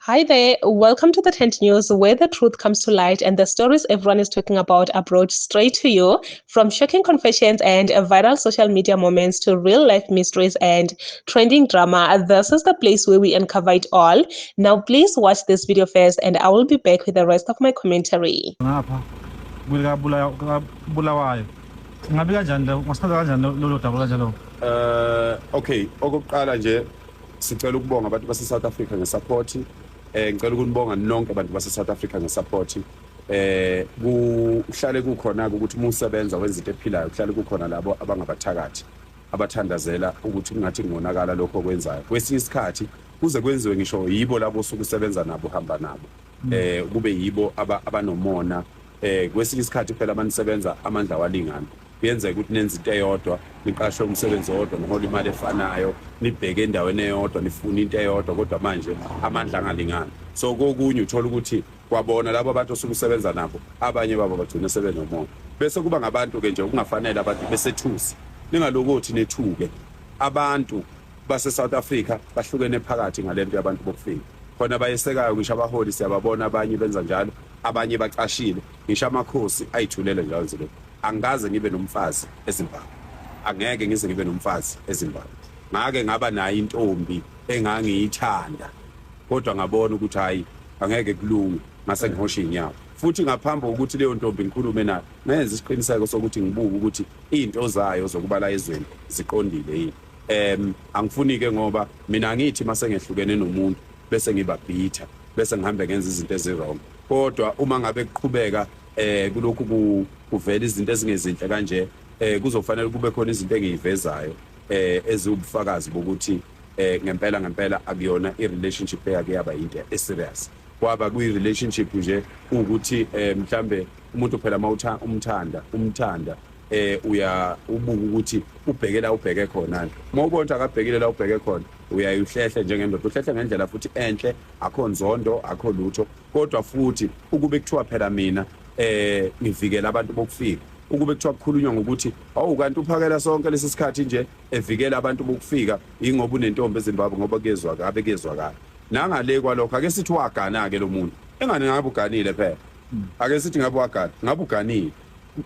Hi there, welcome to the Tent News, where the truth comes to light and the stories everyone is talking about are brought straight to you. From shocking confessions and viral social media moments to real life mysteries and trending drama, this is the place where we uncover it all. Now, please watch this video first, and I will be back with the rest of my commentary. Ngapha Bulawayo ngabe kanjani lo ngasichaza kanjani lolo daba kanjalo Okay, okokuqala nje sicela ukubonga abantu base South Africa ngesupport. Ngicela ukunibonga nonke abantu base South Africa ngesupport. Kuhlale kukhona ukuthi uma usebenza wenza into ephilayo, kuhlale kukhona labo abangabathakathi abathandazela ukuthi kungathi ngonakala lokho okwenzayo. Kwesinye isikhathi kuze kwenziwe ngisho yibo labo osuku usebenza nabo uhamba nabo. Kube yibo abanomona. Kwesinye isikhathi phela manisebenza amandla walingana. Kuyenzeka ukuthi nenze into eyodwa, niqashwe umsebenzi owodwa, nihola imali efanayo, nibheke endaweni eyodwa, nifuna into eyodwa, kodwa manje amandla angalingani. So kokunye uthola ukuthi kwabona labo abantu osuke usebenza nabo, abanye babo bagcina sebenomona. Bese kuba ngabantu ke nje okungafanele abantu besethusi. Ningalokuthi nethuke. Abantu base South Africa bahlukene phakathi ngalento yabantu bokufika. Khona bayesekayo ngisho abaholi siyababona abanye benza njalo, abanye baqashile, ngisho amakhosi ayithulele njalo nje. Angaze ngibe nomfazi eZimbabwe. Angeke ngize ngibe nomfazi eZimbabwe. Ngake ngaba nayo intombi engangiyithanda. Kodwa ngabona ukuthi hayi angeke kulunge mase ngihosha inyawo. Futhi ngaphambi kokuthi leyo ntombi ngikhulume nayo, ngenza isiqiniseko sokuthi ngibuke ukuthi izinto zayo zokuba la ezweni ziqondile yini. Angifuni ke ngoba mina ngithi mase ngehlukene nomuntu bese ngiba bitter, bese ngihambe ngenza izinto ezirong. Kodwa uma ngabe kuqhubeka kulokhu kuvela izinto ezingezinhle kanje, kuzofanele kube khona izinto engiyivezayo ezubufakazi bokuthi ngempela akuyona i-relationship eyake yaba into eserious. Kwaba kuyi-relationship nje ukuthi mhlambe umuntu phela umthanda uya ubuka ukuthi ubheke khona. Uma ubona akabhekile la ubheke khona, uyayihlehle njengendoda, uhlehle ngendlela futhi enhle, akho nzondo, akho lutho. Kodwa futhi ukube kuthiwa phela mina ngivikela abantu bokufika, ukube kuthiwa kukhulunywa ngokuthi kanti uphakela sonke lesi sikhathi nje evikela abantu bokufika ingoba unentombi eZimbabwe ngoba kezwa kahle. Nangale kwalokho ake sithi wagana ke lo muntu, engane ngabe uganile phela. Ake sithi ngabe wagana, ngabe uganile.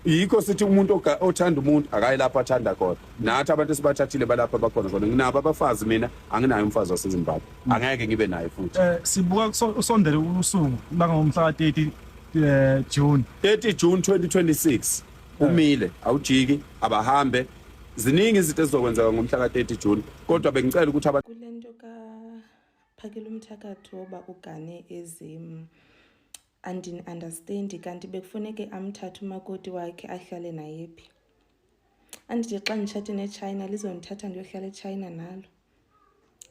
Yikho sithi umuntu othanda umuntu akayi lapha athanda khona. Nathi abantu esibathathile balapha bakhona khona. Nginabo abafazi mina, anginayo umfazi waseZimbabwe. Angeke ngibe naye futhi. Sibuka usondele usuku langa ngomhla ka 30 June 2026. Umile awujiki abahambe ziningi izinto ezizokwenzeka ngomhla ka 30 June, kodwa bengicela ukuthi abantu kulento Phakile Umthakatho woba ugane andini-understand kanti bekufuneke amthathe umakoti wakhe ahlale naye phi. Andithi xa nditshate neChina lizondithatha ndiyohlala eChina nalo,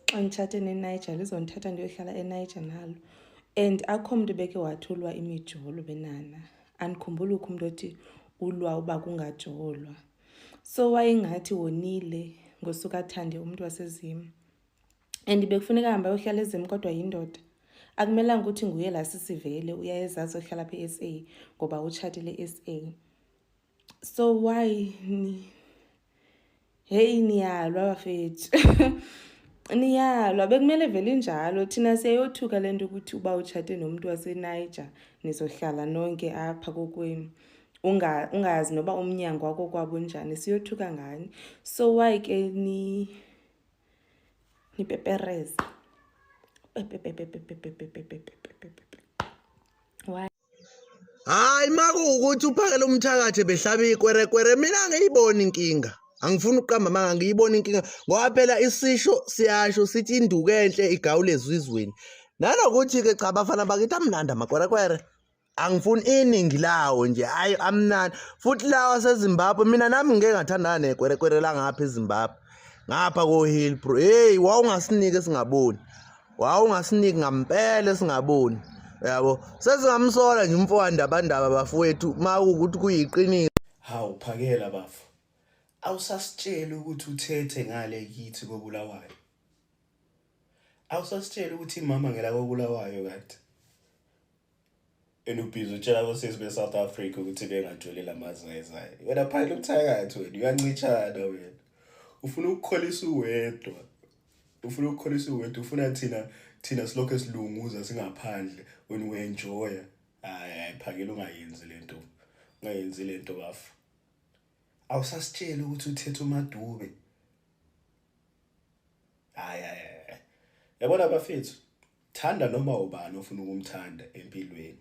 xa nditshate neNiger lizondithatha ndiyohlala eNiger nalo. And akho mntu beke wathulwa imijolo benana. Andikhumbuli ukho umntu othi ulwa uba kungajolwa. So wayengathi wonile ngosuka athande umuntu waseZim. And bekufuneka hamba yohlala eZim kodwa yindoda. Akumelanga ukuthi nguye la sisivele uyayezazi ohlala phe SA ngoba utshatile SA. So why niyalwa bafethu. Niyalwa bekumele vele njalo thina siyayothuka lento ukuthi uba utshate nomuntu waseNiger nizohlala nonke apha kokwenu. Ungazi noba umnyango wako kwabo njani, siyothuka ngani. So why ke nipepereza. Why? Hayi makuwukuthi uphakela umthakathe behlaba ikwerekwere mina ngiyibona inkinga. Angifuni uqamba manga ngiyibona inkinga ngoba phela isisho siyasho sithi induku enhle igawule ezizweni. Nanokuthi ke cha abafana bakithi amnandi amakwerekwere. Angifuni iningi lawo nje, hayi amnandi. Futhi lawa seZimbabwe mina nami ngeke ngathandana nekwerekwere la ngapha eZimbabwe. Ngapha ko Hillbrow. Hey, wawungasinike singaboni. Wawungasiniki ngampela singaboni. Yabo sesingamsola nje umfowanda abandaba bafowethu makuwukuthi kuyiqiniso. Hawu Phakela bafu, awusasitshela ukuthi uthethe ngale kithi koBulawayo. Awusasitshela ukuthi imama ngela koBulawayo kade. Enubhizi utshela abosisi beSouth Africa ukuthi bengajolela amazayizayi. Wena Phakela Umthakatho wena uyancitshana wena. Ufuna ukukholisa uwedwa. Ufuna thina thina silokhu esilunguza singaphandle when we enjoy. Hayi phakela ungayenzi lento bafu. Awusasitshela ukuthi uthethe uMadube. Hayi. Yabona bafethu, thanda noma ubani ofuna ukumthanda empilweni.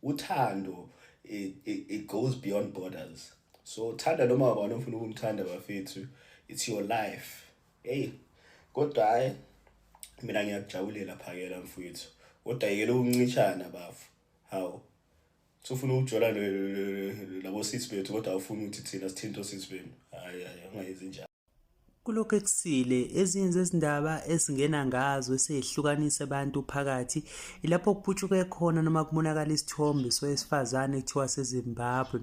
Uthando it goes beyond borders. So thanda noma ubani ofuna ukumthanda bafethu, it's your life. Hey, kodwa hayi mina ngiyakujabulela phakela mfowethu. Kodwa yekela ukuncishana bafu. Hawu. Sofuna ukujola labo sisi bethu kodwa awufuna ukuthi thina sithinto sisi benu. Hayi ungayenzi njalo. Kulokho ekusile ezinye zezindaba esingena ngazo esehlukanisa abantu phakathi ilapho kuphutshuke khona noma kubonakala isithombe sowesifazane ekuthiwa seZimbabwe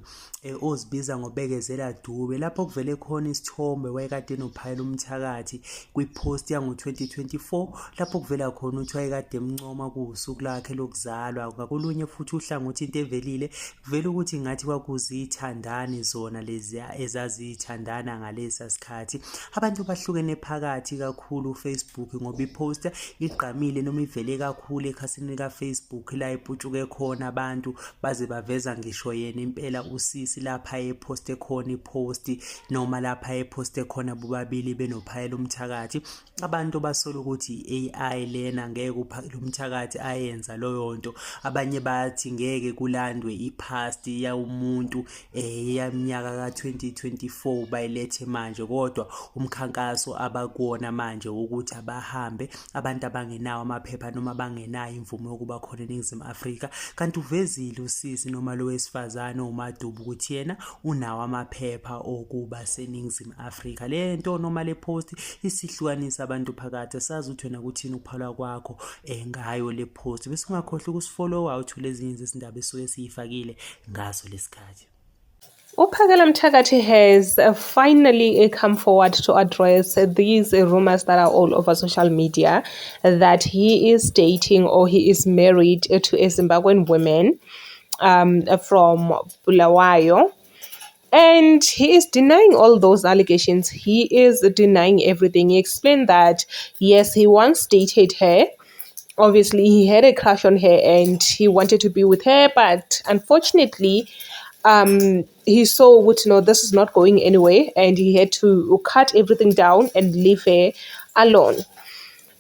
ozibiza ngoBekezela Dube lapho kuvele khona isithombe wayekade nophayela umthakathi kwipost yango 2024 lapho kuvela khona ukuthi wayekade emncoma kusuku lakhe lokuzalwa ngakolunye futhi uhlangothi into evelile kuvela ukuthi ngathi kwakuzithandani zona lezi ezazithandana ngalesa sikhathi abantu bahlukene phakathi kakhulu Facebook ngoba iposter igqamile noma ivele kakhulu ekhasini likaFacebook la iputshuke khona abantu baze baveza ngisho yena impela usisi lapha eposte khona ipost noma lapha eposte khona bobabili benophayela umthakathi abantu basola ukuthi AI lena ngeke uphakela umthakathi ayenza loyo nto abanye bathi ngeke kulandwe ipast ya umuntu yaminyaka ka2024 bayilethe manje kodwa umkhankaso abakuona manje ukuthi abahambe abantu abangenawo amaphepha noma bangenayo imvume yokuba khona eNingizimu Afrika kanti uvezile usisi noma lo wesifazane uMadube ukuthi yena unawo amaphepha okuba seNingizimu Afrika lento noma le post isihlukanisa abantu phakathi sazi ukuthi wena kuthini ukuphala kwakho ngayo le post bese ungakhohle ukusifollow out lezi izindaba esuke siyifakile ngaso lesikhathi. Uphakela Mthakathi has finally come forward to address these rumors that are all over social media that he is dating or he is married to a Zimbabwean woman from Bulawayo. And he is denying all those allegations. He is denying everything. He explained that, yes, he once dated her. Obviously, he had a crush on her and he wanted to be with her. But unfortunately, he saw, this is not going anywhere. And he had to cut everything down and leave her alone.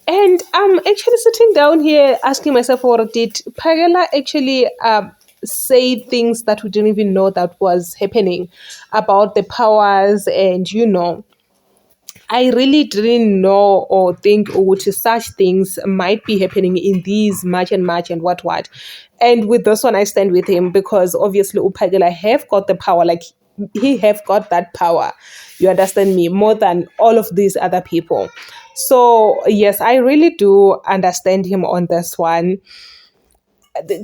And I'm actually sitting down here asking myself, did Phakela actually say things that we didn't even know that was happening about the powers? And I really didn't know or think such things might be happening in these March and what. And with this one, I stand with him because obviously Phakela have got the power, like he have got that power, you understand me, more than all of these other people. So yes, I really do understand him on this one.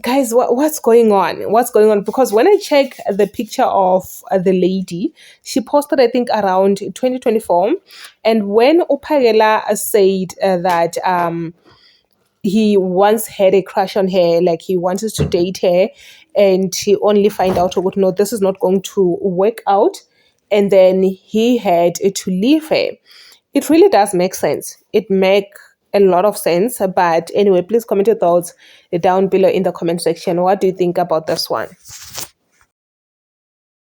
Guys, what's going on? Because when I check the picture of the lady, she posted, I think, around 2024. And when Phakela said that he once had a crush on her, like he wanted to date her, and he only find out, no, this is not going to work out, and then he had to leave her. It really does make sense. It makes a lot of sense. But anyway, please comment your thoughts down below in the comment section. What do you think about this one?